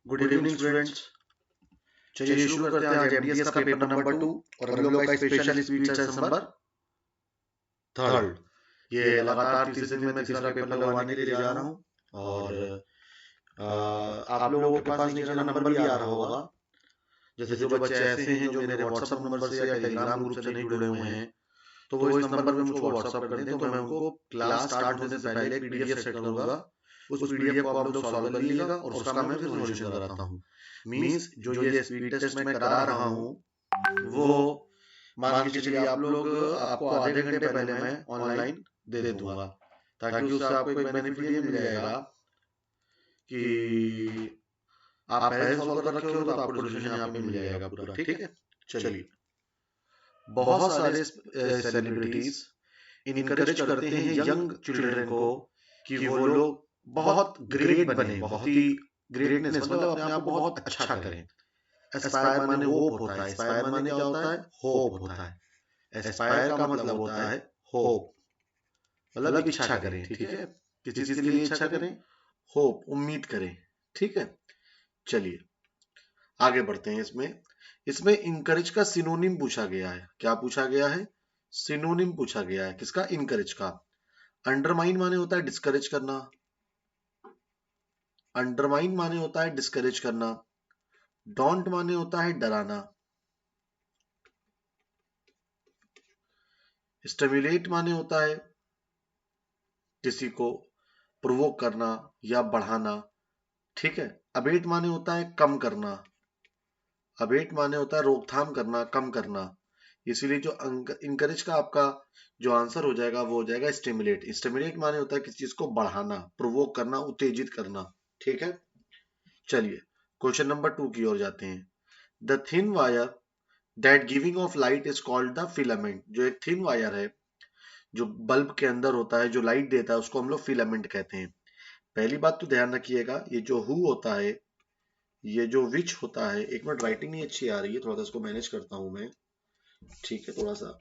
Good evening students. चलिए शुरू करते हैं आज एमडीएस का पेपर नंबर 2 और हम लोग का स्पेशल स्पीच सेशन नंबर 3। ये लगातार तीसरे दिन मैं तीसरा पेपर लगवाने के लिए जा रहा हूँ और आप लोगों के पास नीचे नंबर भी आ रहा होगा। जैसे जो बच्चे ऐसे हैं जो मेरे व्हाट्सएप नंबर से या टेलीग्राम ग्रुप से नहीं जुड़े हुए हैं तो वो इस नंबर पे मुझको व्हाट्सएप कर दें तो मैं उनको क्लास स्टार्ट होने से पहले एक पीडीएफ सेट करूंगा। उस पीडीएफ को आप लोग सॉल्व कर लीजिएगा और उसका मैं फिर सॉल्यूशन कराता हूँ। मीन्स जो ये स्पीड टेस्ट मैं करा रहा हूँ वो मान के चलिए आप लोग आपको आधे घंटे पहले मैं ऑनलाइन दे दूंगा ताकि उससे आपको एक बेनिफिट ये मिल जाएगा कि आप पहले सॉल्व कर रखे हो तो आपको सॉल्यूशन यहाँ पे मिल जाएगा पूरा। ठीक है, चलिए। बहुत सारे सेलिब्रिटीज इनकरेज करते हैं यंग चिल्ड्रन को कि वो लोग बहुत ग्रेट बने, बहुत ही ग्रेटनेस मतलब अपने आप को बहुत अच्छा करें। एस्पायर माने होप होता है। एस्पायर माने क्या होता है? होप होता है। एस्पायर का मतलब होता है होप, मतलब इच्छा करें। ठीक है, किस चीज के लिए इच्छा करें? होप, उम्मीद करें। ठीक है, चलिए आगे बढ़ते हैं। इसमें इनकरेज का सिनोनिम पूछा गया है। क्या पूछा गया है? सिनोनिम पूछा गया है। किसका? इनकरेज का। अंडरमाइन माने होता है डिस्करेज करना। अंडरमाइन माने होता है डिस्करेज करना। डोंट माने होता है डराना। स्टिमुलेट माने होता है किसी को प्रोवोक करना या बढ़ाना। ठीक है। अबेट माने होता है कम करना। अबेट माने होता है रोकथाम करना, कम करना। इसीलिए जो इनकरेज का आपका जो आंसर हो जाएगा वो हो जाएगा स्टिमुलेट। स्टिमुलेट माने होता है किसी चीज को बढ़ाना, प्रोवोक करना, उत्तेजित करना। ठीक है, चलिए क्वेश्चन नंबर 2 की ओर जाते हैं। The thin wire that giving of light is called the filament. जो एक थिन वायर है जो बल्ब के अंदर होता है, जो लाइट देता है, उसको हम लोग फिलामेंट कहते हैं। पहली बात तो ध्यान रखिएगा, ये जो हु होता है, ये जो विच होता है, एक मिनट राइटिंग नहीं अच्छी आ रही है, थोड़ा सा इसको मैनेज करता हूं मैं। ठीक है, थोड़ा सा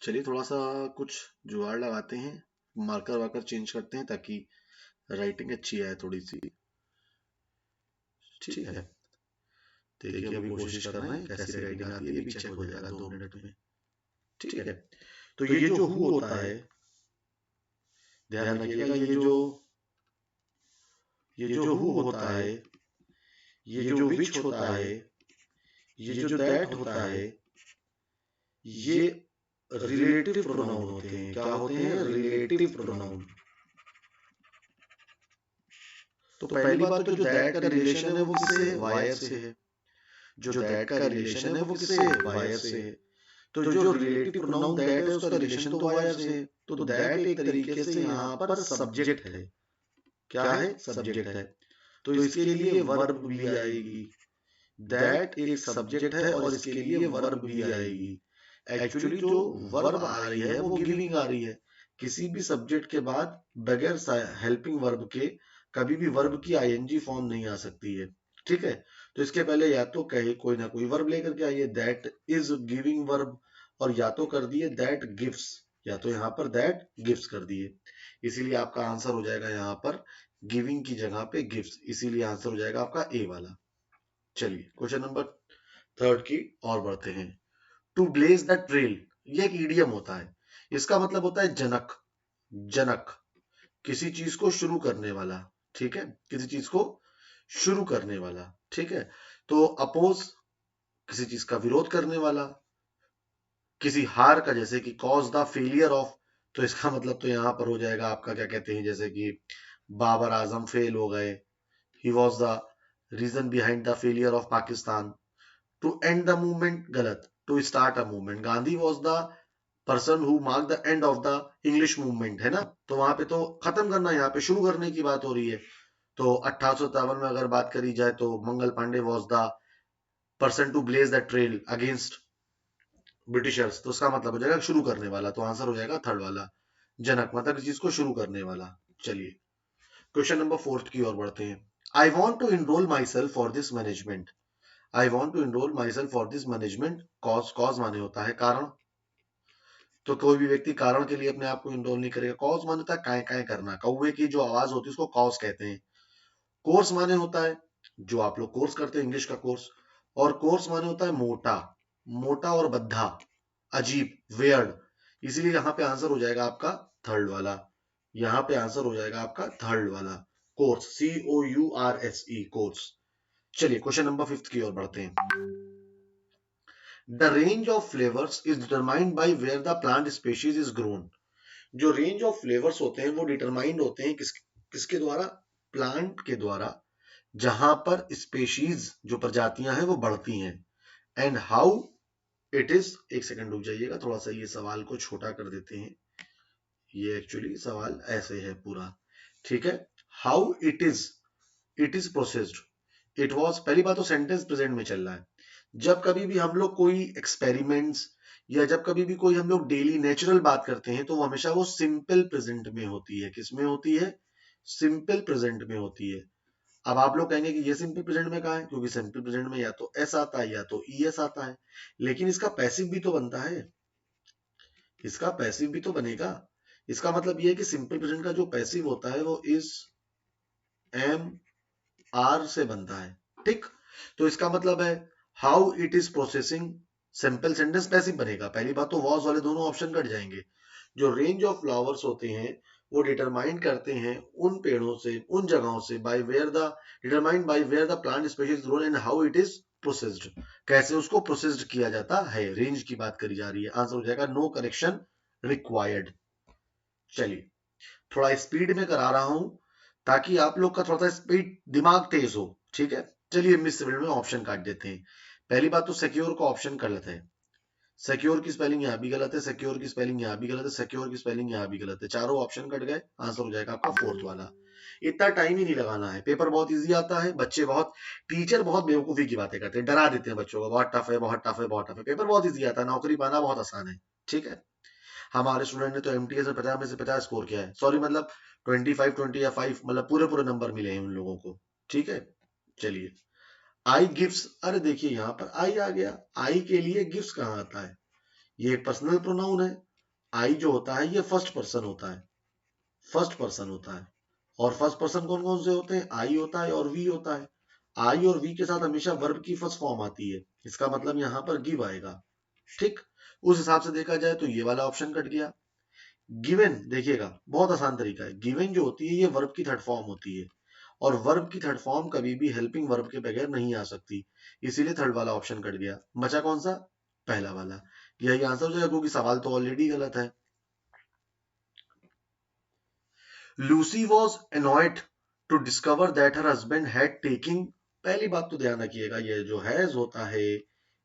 चलिए थोड़ा सा कुछ जुगाड़ लगाते हैं, मार्कर वार्कर चेंज करते हैं ताकि राइटिंग अच्छी आए थोड़ी सी। ठीक है, देखिए अभी कोशिश कर रहे हैं कैसी राइटिंग आती है, ये भी चेक हो जाएगा 2 मिनट में। ठीक है, तो ये जो हु होता है, ध्यान रखिएगा, ये जो हु होता है, ये जो विच होता है, ये जो दैट होता है, ये रिलेटिव प्रोनाउन होते हैं। क्या होते हैं? Relative pronoun. तो पहली बात तो जो दैट का रिलेशन है वो किससे है? वायर से है। जो दैट का रिलेशन है वो किससे है? वायर से है। तो जो रिलेटिव प्रोनाउन दैट है उसका रिलेशन तो वायर से है। तो दैट एक तरीके से यहाँ पर सब्जेक्ट है। क्या है? सब्जेक्ट है। तो इसके लिए वर्ब भी आएगी। दैट एक सब्जेक्ट है और इसके लिए वर्ब भी आएगी। एक्चुअली जो वर्ब आ रही है वो गिविंग आ रही है। किसी भी सब्जेक्ट के बाद बगैर हेल्पिंग वर्ब के कभी भी वर्ब की आईएनजी फॉर्म नहीं आ सकती है। ठीक है, तो इसके पहले या तो कहे कोई ना कोई वर्ब लेकर के आइए, दैट इज गिविंग वर्ब, और या तो कर दिए दैट गिव्स, या तो यहाँ पर दैट गिव्स कर दिए। इसीलिए आपका आंसर हो जाएगा यहाँ पर गिविंग की जगह पे गिव्स, इसीलिए आंसर हो जाएगा आपका ए वाला। चलिए क्वेश्चन नंबर 3 की और बढ़ते हैं। टू ब्लेज द ट्रेल, ये एक ईडियम होता है। इसका मतलब होता है जनक। जनक, किसी चीज को शुरू करने वाला। ठीक है, किसी चीज को शुरू करने वाला। ठीक है, तो अपोज, किसी चीज का विरोध करने वाला। किसी हार का, जैसे कि कॉज द फेलियर ऑफ, तो इसका मतलब तो यहां पर हो जाएगा आपका क्या कहते हैं, जैसे कि बाबर आजम फेल हो गए, he was the reason behind the failure of Pakistan. To end the movement, गलत। To start a movement, Gandhi was the person who mark the end of the English movement, है ना। तो वहां पे तो खत्म करना, यहाँ पे शुरू करने की बात हो रही है। तो 1857 में अगर बात करी जाए तो Mangal Pandey was the person to blaze the trail against Britishers, तो उसका मतलब हो जाएगा शुरू करने वाला। तो आंसर हो जाएगा थर्ड वाला, जनक, मतलब किसी चीज को शुरू करने वाला। चलिए क्वेश्चन नंबर 4 की ओर बढ़ते हैं। I want to enroll myself for this management. I want to enroll myself for this management. Cause, cause माने होता है कारण। तो कोई भी व्यक्ति कारण के लिए अपने आप को इनरोल नहीं करेगा। कॉज माने होता है काय काय करना, कौवे की जो आवाज होती है उसको कॉज कहते हैं। कोर्स माने होता है जो आप लोग कोर्स करते हैं इंग्लिश का कोर्स, और कोर्स माने होता है मोटा, मोटा और बद्धा, अजीब, वियर्ड। इसीलिए यहां पे आंसर हो जाएगा आपका थर्ड वाला, यहां पे आंसर हो जाएगा आपका थर्ड वाला, कोर्स, COURSE, कोर्स। चलिए क्वेश्चन नंबर 5 की ओर बढ़ते हैं। The range of flavours is determined by where the plant species is grown. जो रेंज ऑफ फ्लेवर्स होते हैं वो डिटरमाइंड होते हैं किसके द्वारा? प्लांट के द्वारा, जहां पर स्पेशीज जो प्रजातियां हैं वो बढ़ती हैं। एंड हाउ इट इज, एक सेकंड रुक जाइएगा, थोड़ा सा ये सवाल को छोटा कर देते हैं। ये एक्चुअली सवाल ऐसे है पूरा, ठीक है। How it is processed, it was, पहली बात तो सेंटेंस प्रेजेंट में चल रहा है। जब कभी भी हम लोग कोई एक्सपेरिमेंट्स या जब कभी भी कोई हम लोग डेली नेचुरल बात करते हैं तो वो हमेशा वो सिंपल प्रेजेंट में होती है। किस में होती है? सिंपल प्रेजेंट में होती है। अब आप लोग कहेंगे कि ये सिंपल प्रेजेंट में कहा है, क्योंकि सिंपल प्रेजेंट में या तो एस आता है या तो ईएस आता है, लेकिन इसका पैसिव भी तो बनता है, इसका पैसिव भी तो बनेगा। इसका मतलब ये है कि सिंपल प्रेजेंट का जो पैसिव होता है वो इज एम आर से बनता है, ठीक। तो इसका मतलब है how it is processing, simple sentence passive बनेगा। पहली बात तो वॉज वाले दोनों ऑप्शन कट जाएंगे। जो रेंज ऑफ फ्लावर्स होते हैं वो डिटरमाइन करते हैं उन पेड़ों से, उन जगहों से, by where the, determined by where the plant species grown and how it is processed, कैसे उसको प्रोसेस्ड किया जाता है। रेंज की बात करी जा रही है, आंसर हो जाएगा नो करेक्शन रिक्वायर्ड। चलिए थोड़ा स्पीड में करा रहा हूं ताकि आप लोग का थोड़ा सा स्पीड, दिमाग तेज हो, ठीक है। चलिए मिस स्पीड में ऑप्शन काट देते हैं। पहली बात तो सिक्योर का ऑप्शन कर लेते हैं। सिक्योर की स्पेलिंग यहाँ भी गलत है, सिक्योर की स्पेलिंग यहाँ भी गलत है, सिक्योर की स्पेलिंग यहाँ भी गलत है, चारों ऑप्शन कट गए। आंसर हो जाएगा आपका फोर्थ वाला। इतना टाइम ही नहीं लगाना है, पेपर बहुत इजी आता है। बच्चे बहुत, टीचर बहुत बेवकूफी की बातें करते हैं, डरा देते हैं बच्चों को, बहुत टफ है, बहुत टफ है, बहुत टफ है। पेपर बहुत इजी आता है, नौकरी पाना बहुत आसान है, ठीक है। हमारे स्टूडेंट ने तो एमटीएस में 50 में से 50 स्कोर किया है, सॉरी मतलब 25 या 5, मतलब पूरे पूरे नंबर मिले हैं उन लोगों को, ठीक है। चलिए आई गिफ्ट्स, अरे देखिए यहाँ पर आई आ गया, आई के लिए गिफ्ट्स कहाँ आता है? ये एक पर्सनल प्रोनाउन है। आई जो होता है ये फर्स्ट पर्सन होता है, फर्स्ट पर्सन होता है। और फर्स्ट पर्सन कौन कौन से होते हैं? आई होता है और वी होता है। आई और वी के साथ हमेशा वर्ब की फर्स्ट फॉर्म आती है, इसका मतलब यहां पर गिव आएगा, ठीक। उस हिसाब से देखा जाए तो ये वाला ऑप्शन कट गया। गिवन देखिएगा, बहुत आसान तरीका है। गिवन जो होती है ये वर्ब की थर्ड फॉर्म होती है, और वर्ब की थर्ड फॉर्म कभी भी हेल्पिंग वर्ब के बगैर नहीं आ सकती, इसीलिए थर्ड वाला ऑप्शन कट गया। बचा कौन सा? पहला वाला। यही आंसर हो जाएगा, क्योंकि सवाल तो ऑलरेडी गलत है। Lucy was annoyed to discover that her husband had taking, पहली बात तो ध्यान रखिएगा, ये जो हैज होता है,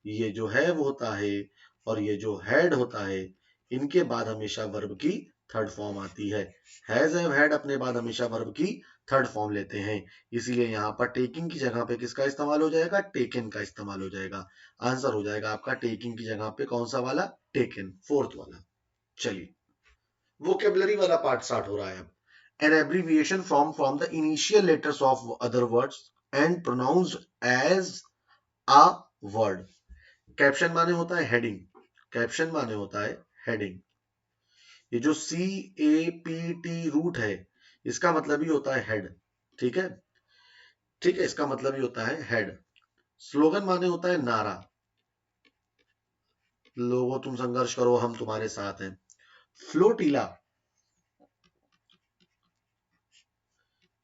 ये जो हैव होता है, और ये जो हैड होता है, इनके बाद हमेशा वर्ब की थर्ड फॉर्म आती है। हैज हैव हैड अपने बाद हमेशा वर्ब की थर्ड फॉर्म लेते हैं, इसीलिए यहाँ पर टेकिंग की जगह पे किसका इस्तेमाल हो जाएगा? टेकन का इस्तेमाल हो जाएगा। आंसर हो जाएगा आपका टेकिंग की जगह पे कौन सा वाला? टेकन, फोर्थ वाला। चलिए वोकेबलरी वाला पार्ट स्टार्ट हो रहा है अब। An abbreviation from the initial letters of other words and pronounced as a word. Caption माने होता है हेडिंग, कैप्शन माने होता है हेडिंग। ये जो CAPT रूट है इसका मतलब ही होता है हेड, ठीक है, ठीक है, इसका मतलब ही होता है हेड। स्लोगन माने होता है नारा, लोगों तुम संघर्ष करो हम तुम्हारे साथ हैं। फ्लोटीला,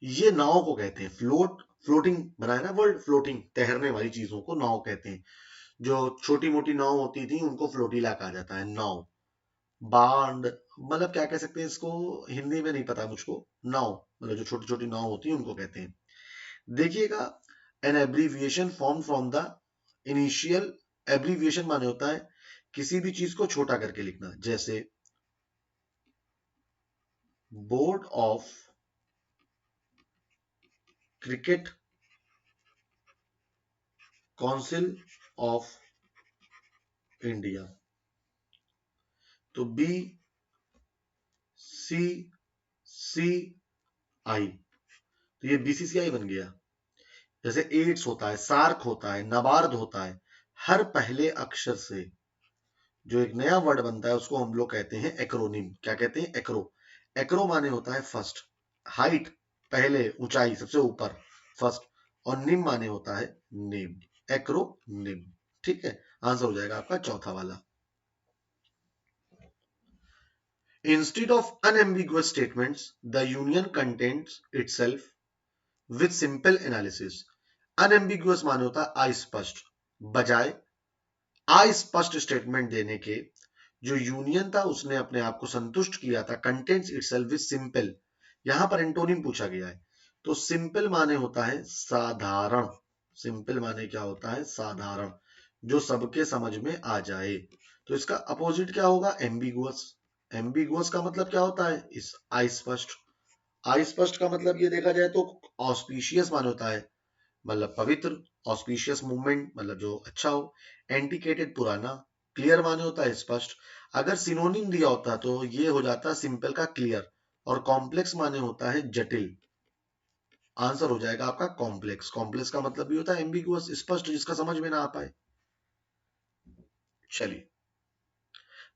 ये नाव को कहते हैं, फ्लोटिंग बनाया ना वर्ड, फ्लोटिंग, तैरने वाली चीजों को नाव कहते हैं। जो छोटी मोटी नाव होती थी उनको फ्लोटीला कहा जाता है, नाव। बांड, मतलब क्या कह सकते हैं इसको, हिंदी में नहीं पता मुझको। नाव मतलब जो छोटी छोटी नाव होती है उनको कहते हैं। देखिएगा, an abbreviation form from the initial, abbreviation माने होता है किसी भी चीज को छोटा करके लिखना, जैसे board of cricket council of India, तो BCCI, तो ये BCCI बन गया। जैसे एड्स होता है, सार्क होता है, नबार्ड होता है, हर पहले अक्षर से जो एक नया वर्ड बनता है उसको हम लोग कहते हैं एक्रोनिम। क्या कहते हैं? एक्रो। एक्रो माने होता है फर्स्ट, हाइट, पहले, ऊंचाई, सबसे ऊपर, फर्स्ट, और निम माने होता है नेम, एक्रोनिम। ठीक है, आंसर हो जाएगा आपका चौथा वाला। Instead of unambiguous statements the union contents itself with simple analysis. Unambiguous माने होता है अस्पष्ट, बजाय अस्पष्ट स्टेटमेंट देने के जो यूनियन था उसने अपने आप को संतुष्ट किया था कंटेंट्स इटसेल्फ विद सिंपल। यहां पर एंटोनिम पूछा गया है, तो सिंपल माने होता है साधारण। सिंपल माने क्या होता है? साधारण, जो सबके समझ में आ जाए। तो इसका अपोजिट क्या होगा? एम्बिगुअस। एम्बिगुअस का मतलब क्या होता है? इस अस्पष्ट। अस्पष्ट का मतलब ये देखा जाए तो ऑस्पिशियस माने होता है मतलब पवित्र, ऑस्पिशियस मूवमेंट मतलब जो अच्छा हो, एंटिकेटेड पुराना, क्लियर माने होता है स्पष्ट। अगर सिनोनिम दिया होता तो ये हो जाता सिंपल का क्लियर, और कॉम्प्लेक्स माने होता है जटिल। आंसर हो जाएगा आपका कॉम्प्लेक्स। कॉम्प्लेक्स का मतलब भी होता है एम्बिगुअस, स्पष्ट, जिसका समझ में ना आ पाए। चलिए,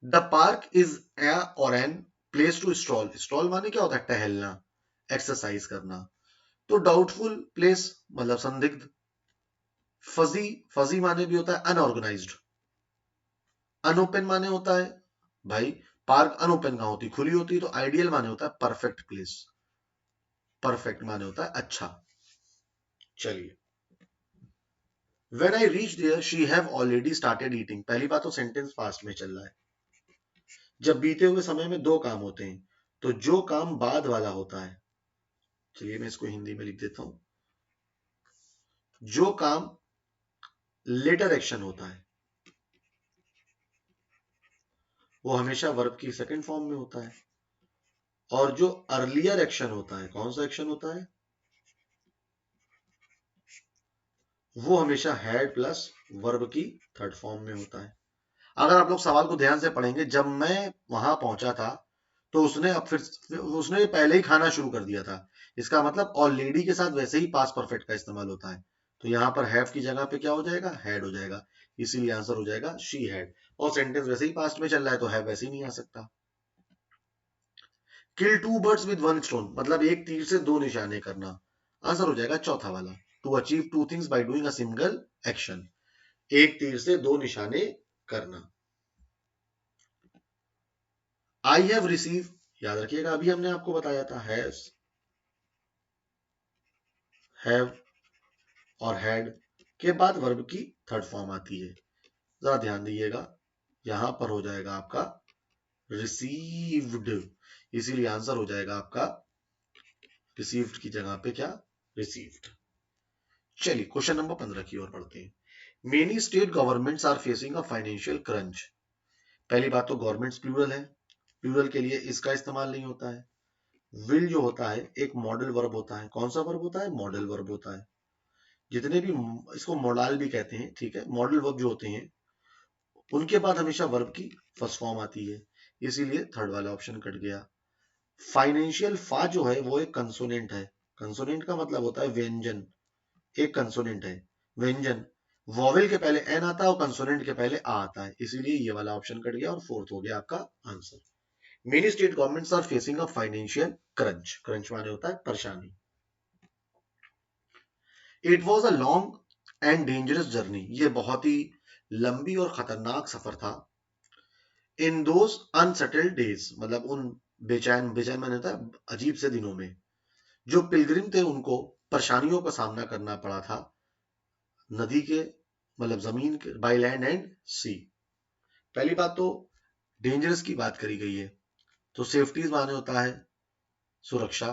द पार्क इज ए और an place to stroll. Stroll माने क्या होता है? टहलना, एक्सरसाइज करना। तो डाउटफुल प्लेस मतलब संदिग्ध। फजी, फजी माने भी होता है अनऑर्गेनाइज्ड। अनओपन माने होता है भाई पार्क अनओपन कहां होती? खुली होती है। तो आइडियल माने होता है परफेक्ट प्लेस। परफेक्ट माने होता है अच्छा। चलिए, when I reach there she have already started eating. पहली बात तो सेंटेंस पास्ट में चल रहा है। जब बीते हुए समय में दो काम होते हैं, तो जो काम बाद वाला होता है, चलिए मैं इसको हिंदी में लिख देता हूं, जो काम लेटर एक्शन होता है वो हमेशा वर्ब की सेकंड फॉर्म में होता है, और जो अर्लियर एक्शन होता है, कौन सा एक्शन होता है? वो हमेशा हैड प्लस वर्ब की थर्ड फॉर्म में होता है। अगर आप लोग सवाल को ध्यान से पढ़ेंगे, जब मैं वहां पहुंचा था तो उसने अब फिर उसने पहले ही खाना शुरू कर दिया था। इसका मतलब ऑलरेडी के साथ वैसे ही पास परफेक्ट का इस्तेमाल होता है। तो यहां पर हैव की जगह पे क्या हो जाएगा? हैड हो जाएगा। इसीलिए आंसर हो जाएगा शी हैड। और सेंटेंस वैसे ही पास्ट में चल रहा है तो हैव वैसे ही नहीं आ सकता। Kill two birds with one stone मतलब एक तीर से दो निशाने करना। आंसर हो जाएगा चौथा वाला, to achieve two things by doing a single action. एक तीर से दो निशाने करना। आई हैव रिसीव, याद रखिएगा अभी हमने आपको बताया था हैज, हैव और हैड के बाद वर्ब की थर्ड फॉर्म आती है। जरा ध्यान दीजिएगा, यहां पर हो जाएगा आपका रिसीव्ड। इसीलिए आंसर हो जाएगा आपका रिसीव्ड की जगह पे क्या? रिसीव्ड। चलिए क्वेश्चन नंबर 15 की ओर बढ़ते हैं। Many state governments are facing a financial crunch. पहली बात तो गवर्नमेंट्स प्लूरल है, प्लूरल के लिए इसका इस्तेमाल नहीं होता है। विल जो होता है एक मॉडल वर्ब होता है। कौन सा वर्ब होता है? मॉडल वर्ब होता है। जितने भी, इसको मोडाल भी कहते हैं, ठीक है, मॉडल वर्ब जो होते हैं उनके बाद हमेशा वर्ब की फर्स्ट फॉर्म आती है, इसीलिए थर्ड वाला ऑप्शन कट गया। फाइनेंशियल फा जो है वो एक कंसोनेंट है। कंसोनेंट का मतलब होता है व्यंजन, एक कंसोनेंट है व्यंजन। वॉवेल के पहले एन आता है और कंसोनेंट के पहले आ आता है, इसीलिए ये वाला ऑप्शन कट गया और फोर्थ हो गया आपका answer. Many state governments are facing a financial crunch. Crunch माने होता है परेशानी। It was a long and dangerous journey. ये बहुत ही लंबी और खतरनाक सफर था। इन दोज अनसेटल्ड डेज मतलब उन बेचैन, बेचैन माने होता है अजीब से दिनों में, जो पिलग्रिम थे उनको परेशानियों का सामना करना पड़ा था नदी के मतलब जमीन के, बाय लैंड एंड सी। पहली बात तो डेंजरस की बात करी गई है, तो सेफ्टीज माने होता है सुरक्षा,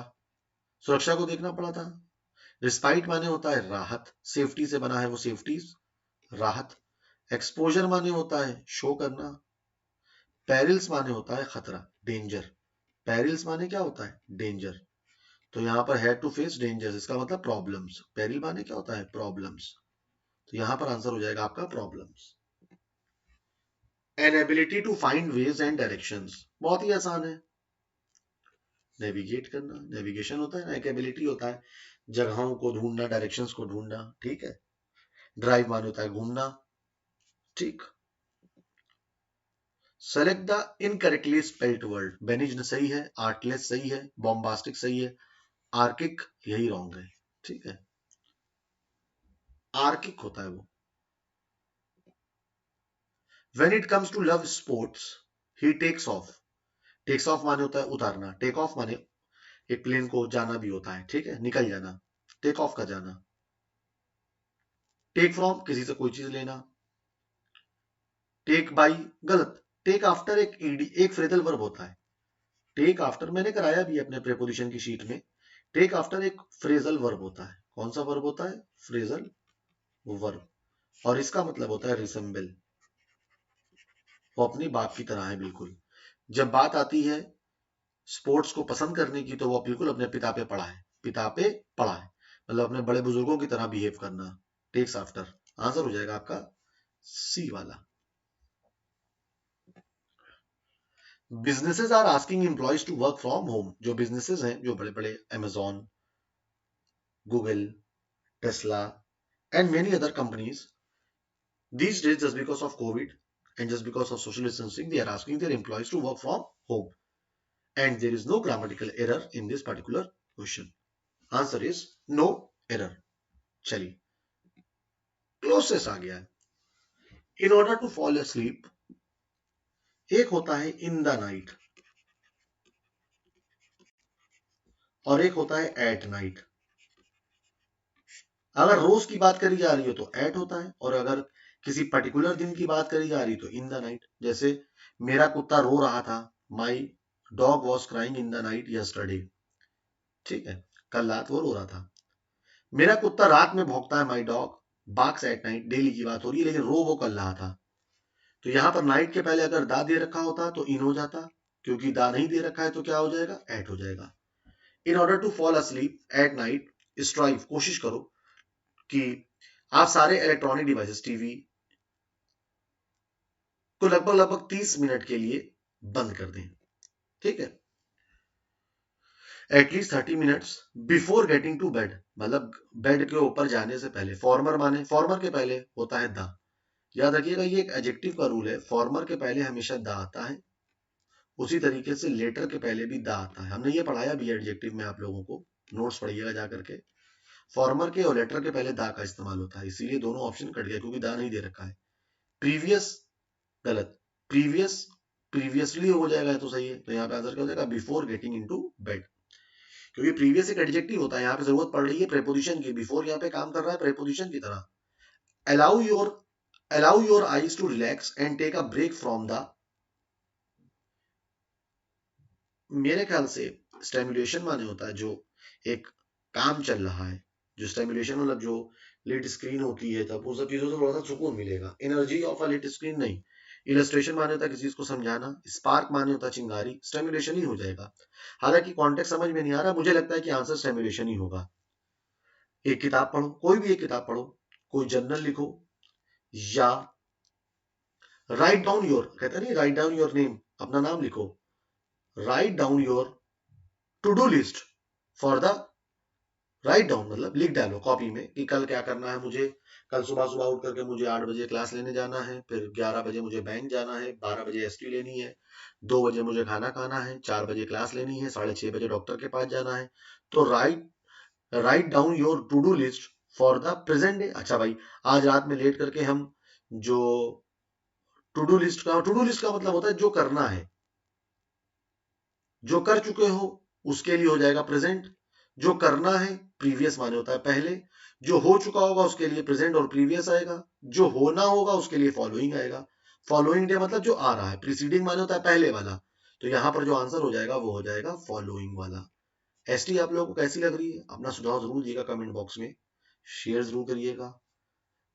सुरक्षा को देखना पड़ा था। रिस्पाइट माने होता है राहत, सेफ्टी से बना है वो सेफ्टीज, राहत। एक्सपोजर माने होता है शो करना। पेरिल्स माने होता है खतरा, डेंजर। पेरिल्स माने क्या होता है? डेंजर। तो यहां पर हैड टू फेस डेंजर्स, इसका मतलब प्रॉब्लम्स। पेरिल माने क्या होता है? प्रॉब्लम्स। तो यहां पर आंसर हो जाएगा आपका problems. An ability to find ways and directions, बहुत ही आसान है। नेविगेट करना, नेविगेशन होता है ना, एक एबिलिटी होता है जगहों को ढूंढना, डायरेक्शंस को ढूंढना, ठीक है। ड्राइव माने होता है घूमना, ठीक। Select the incorrectly spelled word. बेनिज्ड सही है, आर्टलेस सही है, बॉम्बास्टिक सही है, आर्किक यही रॉन्ग है, ठीक है। आर्किक होता है वो। When it comes to love sports, he takes off. Takes off माने होता है उतारना, टेक ऑफ माने एक प्लेन को जाना भी होता है, ठीक है, निकल जाना, टेक ऑफ का जाना। टेक फ्रॉम किसी से कोई चीज लेना, टेक बाई गलत, टेक आफ्टर एक ईडी एक फ्रेजल वर्ब होता है। टेक आफ्टर मैंने कराया भी अपने प्रेपोजिशन की शीट में। टेक आफ्टर एक फ्रेजल वर्ब होता है। कौन सा वर्ब होता है? Phrasal verb. और इसका मतलब होता है रिसेंबल, वो अपनी बाप की तरह है बिल्कुल। जब बात आती है स्पोर्ट्स को पसंद करने की तो वो बिल्कुल अपने पिता पे पड़ा है, पिता पे पड़ा है, मतलब अपने बड़े बुजुर्गों की तरह बिहेव करना। टेक्स आफ्टर आंसर हो जाएगा आपका सी वाला। Businesses are asking employees to work from home. जो बिजनेसेस हैं, जो बड़े बड़े Amazon, Google, Tesla and many other companies, these days just because of COVID and just because of social distancing, they are asking their employees to work from home. And there is no grammatical error in this particular question. Answer is no error. चलिए closest आ गया है। In order to fall asleep, एक होता है in the night और एक होता है एट नाइट। अगर रोज की बात करी जा रही हो तो एट होता है, और अगर किसी पर्टिकुलर दिन की बात करी जा रही तो इन द नाइट। जैसे मेरा कुत्ता रो रहा था, my dog was crying in the night yesterday, ठीक है, कल रात वो रो रहा था। मेरा कुत्ता रात में भौंकता है, my dog barks at night, daily की बात हो रही है, लेकिन रो वो कल रहा था। तो यहां पर नाइट के पहले अगर दा दे रखा होता तो इन हो जाता, क्योंकि दा नहीं दे रखा है तो क्या हो जाएगा? एट हो जाएगा। In order to fall asleep at night, strive कोशिश करो कि आप सारे इलेक्ट्रॉनिक डिवाइसेस, टीवी को लगभग 30 मिनट के लिए बंद कर दें, ठीक है, at least 30 minutes before getting to bed, मतलब बेड के ऊपर जाने से पहले। फॉर्मर माने फॉर्मर के पहले होता है द, याद रखिएगा ये एक एडजेक्टिव का रूल है, फॉर्मर के पहले हमेशा द आता है, उसी तरीके से लेटर के पहले भी द आता है। हमने ये पढ़ाया भी एडजेक्टिव में, आप लोगों को नोट्स पढ़िएगा जाकर के। फॉर्मर के और लेटर के पहले दा का इस्तेमाल होता है, इसीलिए दोनों ऑप्शन कट गया, क्योंकि दा नहीं दे रखा है। प्रीवियस गलत, प्रीवियस प्रीवियसली हो जाएगा तो सही है, तो यहाँ पे आंसर क्या हो जाएगा? बिफोर गेटिंग इनटू बेड, क्योंकि प्रीवियस एक एडजेक्टिव होता है, यहाँ पे जरूरत पड़ रही है प्रेपोजिशन की। बिफोर यहाँ पे काम कर रहा है प्रेपोजिशन की तरह। Allow your eyes to relax and take a break from the, मेरे ख्याल से स्टिमुलेशन माने होता है जो एक काम चल रहा है, जो स्टिमुलेशन मतलब जो लिट स्क्रीन होती है, तब उन सब चीजों से थोड़ा सा सुकून मिलेगा। Energy of a lit screen नहीं। इलस्ट्रेशन माने होता है किसी चीज को समझाना, स्पार्क माने होता है चिंगारी, स्टिमुलेशन ही हो जाएगा। हालांकि कॉन्टेक्स्ट समझ में नहीं आ रहा, मुझे लगता है कि आंसर स्टिमुलेशन ही होगा। एक किताब पढ़ो, कोई भी एक किताब पढ़ो, कोई जर्नल लिखो, या राइट डाउन योर, कहते नहीं राइट डाउन योर नेम, अपना नाम लिखो, write down your to do list for the, write down मतलब लिख डालो कॉपी में कि कल क्या करना है मुझे। कल सुबह सुबह उठ करके मुझे 8 बजे क्लास लेने जाना है, फिर 11 बजे मुझे बैंक जाना है, 12 बजे एसटी लेनी है, 2 बजे मुझे खाना खाना है, 4 बजे क्लास लेनी है, 6:30 बजे डॉक्टर के पास जाना है। तो write down your to do list for the present day. अच्छा भाई, आज रात में लेट करके हम जो टू डू लिस्ट का मतलब होता है जो करना है, जो कर चुके हो उसके लिए हो जाएगा प्रेजेंट, जो करना है प्रीवियस माने होता है पहले, जो हो चुका होगा उसके लिए प्रेजेंट और प्रीवियस आएगा, जो होना होगा उसके लिए फॉलोइंग आएगा। फॉलोइंग डे मतलब जो आ रहा है, प्रीसीडिंग माने होता है पहले वाला, तो यहां पर जो आंसर हो जाएगा वो हो जाएगा फॉलोइंग वाला। एसटी आप लोगों को कैसी लग रही है? अपना सुझाव जरूर दिएगा कमेंट बॉक्स में, शेयर जरूर करिएगा,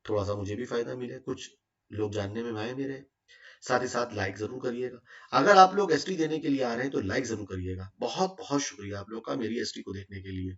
थोड़ा सा मुझे भी फायदा मिले, कुछ लोग जानने में आए मेरे। साथ ही साथ लाइक जरूर करिएगा। अगर आप लोग एसटी देने के लिए आ रहे हैं तो लाइक जरूर करिएगा। बहुत बहुत शुक्रिया आप लोग का मेरी एसटी को देखने के लिए।